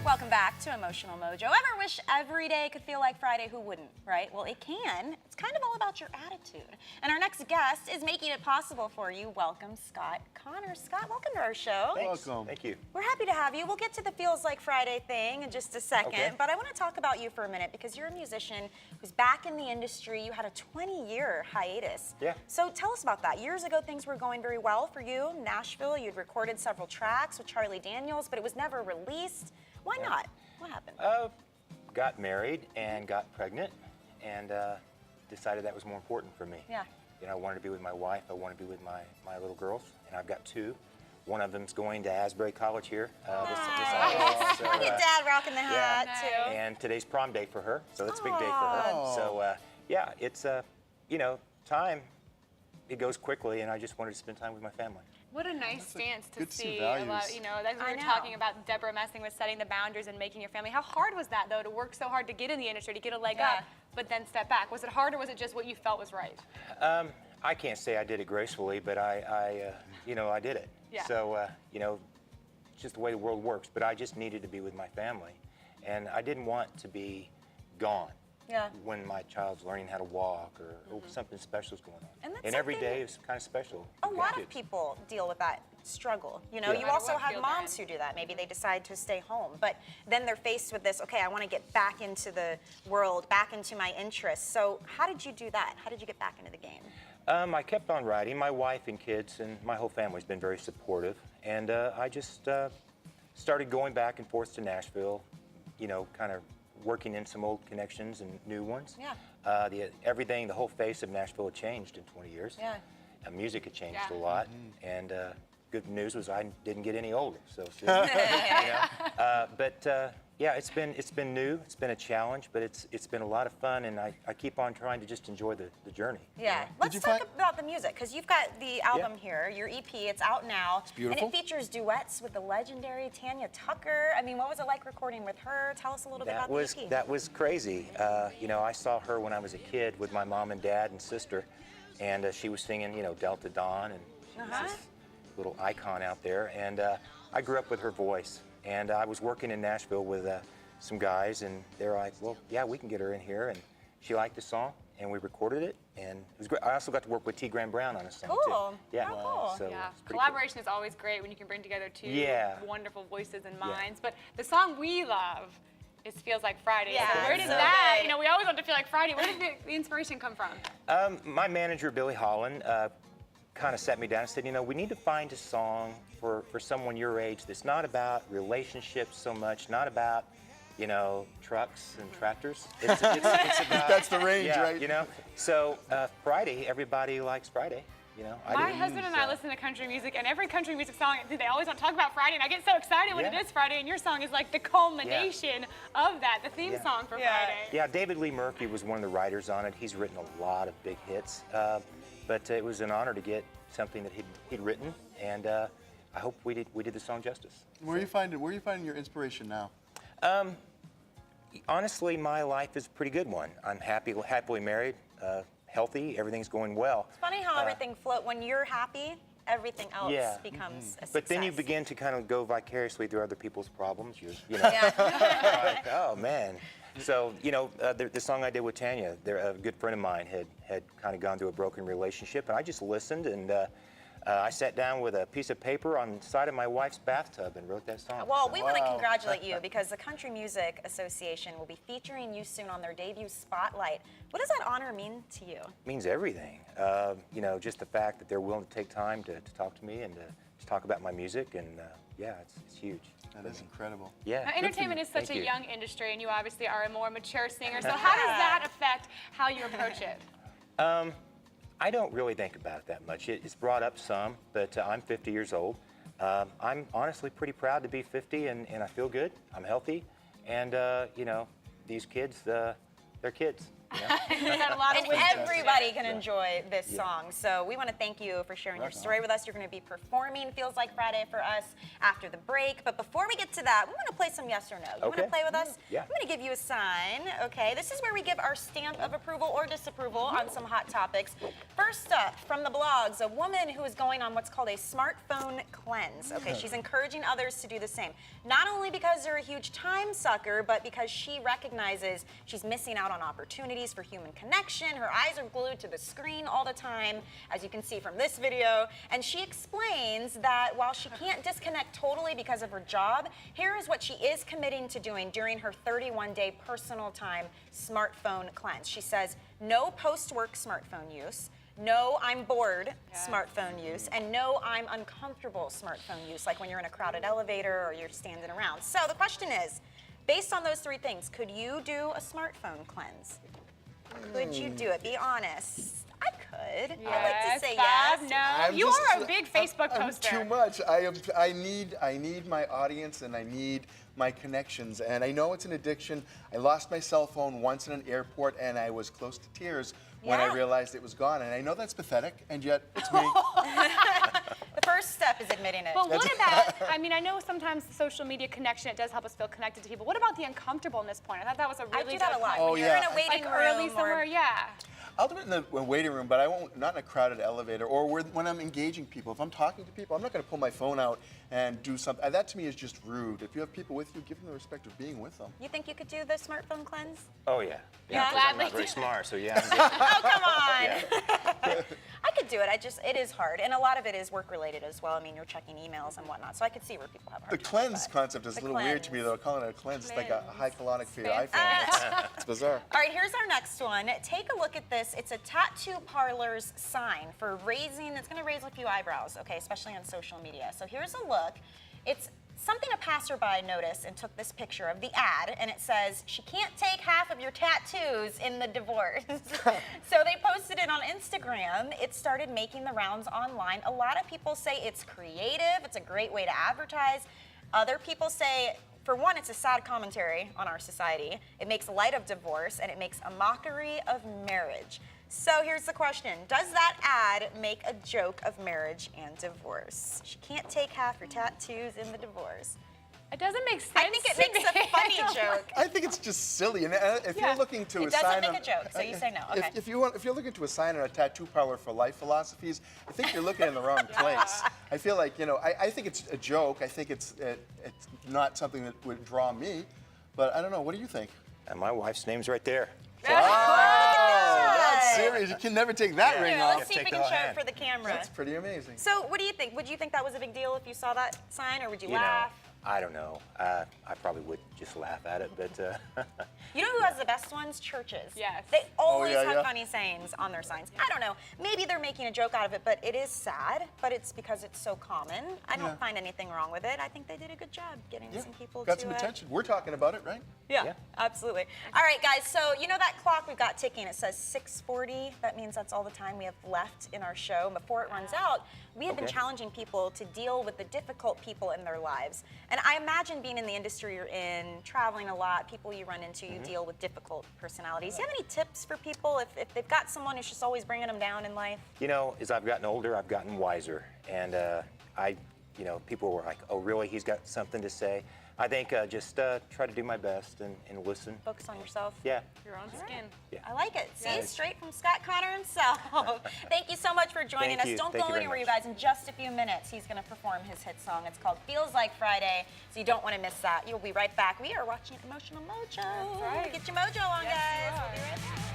Welcome back to Emotional Mojo. Ever wish every day could feel like Friday? Who wouldn't, right? Well, it can. It's kind of all about your attitude. And our next guest is making it possible for you. Welcome, Scott Connor. Scott, welcome to our show. Thanks. Welcome. Thank you. We're happy to have you. We'll get to the Feels Like Friday thing in just a second. Okay. But I want to talk about you for a minute because you're a musician who's back in the industry. You had a 20-year hiatus. Yeah. So tell us about that. Years ago, things were going very well for you. Nashville, you'd recorded several tracks with Charlie Daniels, but it was never released. Why not? What happened? Got married and got pregnant and decided that was more important for me. Yeah. You know, I wanted to be with my wife. I wanted to be with my little girls, and I've got two. One of them's going to Asbury College here this August. So, Look at Dad rocking the hat, too. and today's prom day for her, so it's a big day for her. Aw. So, yeah, it's, you know, time, it goes quickly, and I just wanted to spend time with my family. What a nice stance to good to see see. values. About, you know, that's what I we were know. talking about Deborah messing with setting the boundaries and making your family. How hard was that, though, to work so hard to get in the industry, to get a leg Yeah. up, but then step back? Was it hard, or was it just what you felt was right? I can't say I did it gracefully, but you know, I did it. Yeah. So, you know, it's just the way the world works. But I just needed to be with my family, and I didn't want to be gone. Yeah. When my child's learning how to walk or something special is going on. And that's every something day is kind of special. A with lot kids. of people deal with that struggle. You know, Yeah. you No matter also what have field moms they're who do that. Maybe they decide to stay home, but then they're faced with this, okay, I want to get back into the world, back into my interests. So how did you do that? How did you get back into the game? I kept on writing. My wife and kids and my whole family's been very supportive. And I just started going back and forth to Nashville, you know, kind of working in some old connections and new ones. Yeah. Everything, the whole face of Nashville had changed in 20 years. Yeah. Music had changed Yeah. a lot. And good news was I didn't get any older. So, you know, yeah, it's been new. It's been a challenge, but it's been a lot of fun, and I keep on trying to just enjoy the journey. Yeah. You know? Let's you talk find- about the music, because you've got the album here, your EP, it's out now. It's beautiful. And it features duets with the legendary Tanya Tucker. I mean, what was it like recording with her? Tell us a little bit about the EP. That was crazy. You know, I saw her when I was a kid with my mom and dad and sister, and she was singing, you know, Delta Dawn, and she was this little icon out there. And I grew up with her voice, and I was working in Nashville with some guys, and they're like, well, yeah, we can get her in here. And she liked the song, and we recorded it, and it was great. I also got to work with T. Graham Brown on a song, Cool. too. Yeah. How cool. So Yeah, it's pretty collaboration is always great when you can bring together two Yeah. wonderful voices and minds. But the song we love is Feels Like Friday. Yeah, So where did so that, good. you know, we always want to feel like Friday. Where did the inspiration come from? cool. My manager, Billy Holland, kind of sat me down and said, you know, we need to find a song for someone your age that's not about relationships so much, not about, you know, trucks and tractors. It's about, That's the range, yeah, right? you know. So Friday, everybody likes Friday. You know, My husband and I listen to country music, and every country music song, they always want to talk about Friday, and I get so excited when it Yeah. is Friday, and your song is like the culmination of that, the theme Yeah. song for Yeah. Friday. Yeah, David Lee Murphy was one of the writers on it. He's written a lot of big hits, but it was an honor to get something that he'd written, and I hope we did the song justice. Where are you finding your inspiration now? Honestly, my life is a pretty good one. I'm happily married, healthy, everything's going well. It's funny how everything when you're happy, everything else Yeah. becomes a success. But then you begin to kind of go vicariously through other people's problems. You know, Yeah. like, oh man. So you know, the song I did with Tanya, a good friend of mine had kind of gone through a broken relationship, and I just listened, and I sat down with a piece of paper on the side of my wife's bathtub and wrote that song. Well, So- we want to Wow. congratulate you because the Country Music Association will be featuring you soon on their debut spotlight. What does that honor mean to you? means everything. You know, just the fact that they're willing to take time to talk to me and to talk about my music, and yeah, it's huge. That is incredible. Yeah. Now, entertainment is such Thank a you. young industry, and you obviously are a more mature singer. So how does that affect how you approach it? I don't really think about it that much. It's brought up some, but I'm 50 years old. I'm honestly pretty proud to be 50, and I feel good. I'm healthy, and you know, these kids, they're kids. You've got a lot of And wisdom. everybody can enjoy this song. So we want to thank you for sharing your story with us. You're going to be performing Feels Like Friday for us after the break. But before we get to that, we want to play some yes or no. You want to play with us? Yeah. I'm going to give you a sign. Okay. This is where we give our stamp of approval or disapproval on some hot topics. First up, from the blogs, a woman who is going on what's called a smartphone cleanse. Okay. She's encouraging others to do the same. Not only because they're a huge time sucker, but because she recognizes she's missing out on opportunities for human connection. Her eyes are glued to the screen all the time, as you can see from this video. And she explains that while she can't disconnect totally because of her job, here is what she is committing to doing during her 31-day personal time smartphone cleanse. She says, no post-work smartphone use, no, I'm bored smartphone use, and no, I'm uncomfortable smartphone use, like when you're in a crowded elevator or you're standing around. So the question is, based on those three things, could you do a smartphone cleanse? Could you do it? Be honest. I could. I'd like to say Bob, yes. no. I'm You just- are a big Facebook I'm poster. too much. I need my audience and I need my connections. And I know it's an addiction. I lost my cell phone once in an airport and I was close to tears when I Yeah. realized it was gone. And I know that's pathetic, and yet it's me. The first step is admitting it. But what about, I mean, I know sometimes social media connection, it does help us feel connected to people. What about the uncomfortableness point? I thought that was a I really do that good a lot. point. Oh, When you're yeah. in a waiting Like room early somewhere, or yeah. I'll do it in the waiting room, but I won't, not in a crowded elevator or when I'm engaging people. If I'm talking to people, I'm not going to pull my phone out and do something. That to me is just rude. If you have people with you, give them the respect of being with them. you think you could do the smartphone cleanse? Oh, yeah. Yeah? 'cause I'm Gladly. not very smart, so yeah. I'm good. Oh, come on. I could do it. It is hard. And a lot of it is work related as well. I mean, you're checking emails and whatnot. So I could see where people have a The hard time cleanse with that. concept is The a little weird to me, cleanse. though. Calling it a cleanse is like a high colonic for your Fancy. iPhone. It's bizarre. All right, here's our next one. Take a look at this. It's a tattoo parlor's sign for raising, it's going to raise a few eyebrows, okay, especially on social media. So here's a look. It's something a passerby noticed and took this picture of the ad, and it says, she can't take half of your tattoos in the divorce. So they posted it on Instagram. It started making the rounds online. A lot of people say it's creative. It's a great way to advertise. Other people say, for one, it's a sad commentary on our society. It makes light of divorce, and it makes a mockery of marriage. So here's the question. Does that ad make a joke of marriage and divorce? She can't take half her tattoos in the divorce. It doesn't make sense. I think it to makes me. a funny joke. I think it's just silly. And if Yeah. you're looking to It a doesn't sign make on, a joke, so you say no. Okay. If you're looking to assign a tattoo parlor for life philosophies, I think you're looking in the wrong place. I feel like I think it's a joke. I think it's not something that would draw me. But I don't know. What do you think? And my wife's name's right there. Oh, that's serious. You can never take that ring Here, off. let's see if Take we the can whole show it hand. for the camera. That's pretty amazing. So what do you think? Would you think that was a big deal if you saw that sign, or would you You know, laugh? I don't know. I probably would just laugh at it, but You know who has the best ones? Churches. Yes. They always yeah, have yeah. funny sayings on their signs. I don't know. Maybe they're making a joke out of it, but it is sad. But it's because it's so common. I don't Yeah. find anything wrong with it. I think they did a good job getting Yeah, some people got to some attention. We're talking about it, right? Yeah, Yeah. absolutely. All right, guys. So you know that clock we've got ticking. It says 6:40. That means that's all the time we have left in our show. And before it runs out, we have been Okay. challenging people to deal with the difficult people in their lives. And I imagine being in the industry you're in, traveling a lot, people you run into, you deal with difficult personalities. Do you have any tips for people if they've got someone who's just always bringing them down in life? you know, as I've gotten older, I've gotten wiser, and people were like, "Oh, really? He's got something to say." I think just try to do my best and listen. Focus on yourself. Yeah. Your own skin. I like it. See, Yes. straight from Scott Connor himself. Thank you so much for joining Thank us. you. Don't Thank go you very anywhere, you much. guys. In just a few minutes, he's going to perform his hit song. It's called Feels Like Friday, so you don't want to miss that. You'll be right back. We are watching Emotional Mojo. That's right. Get your mojo on, Yes, guys. you We'll are. be right back.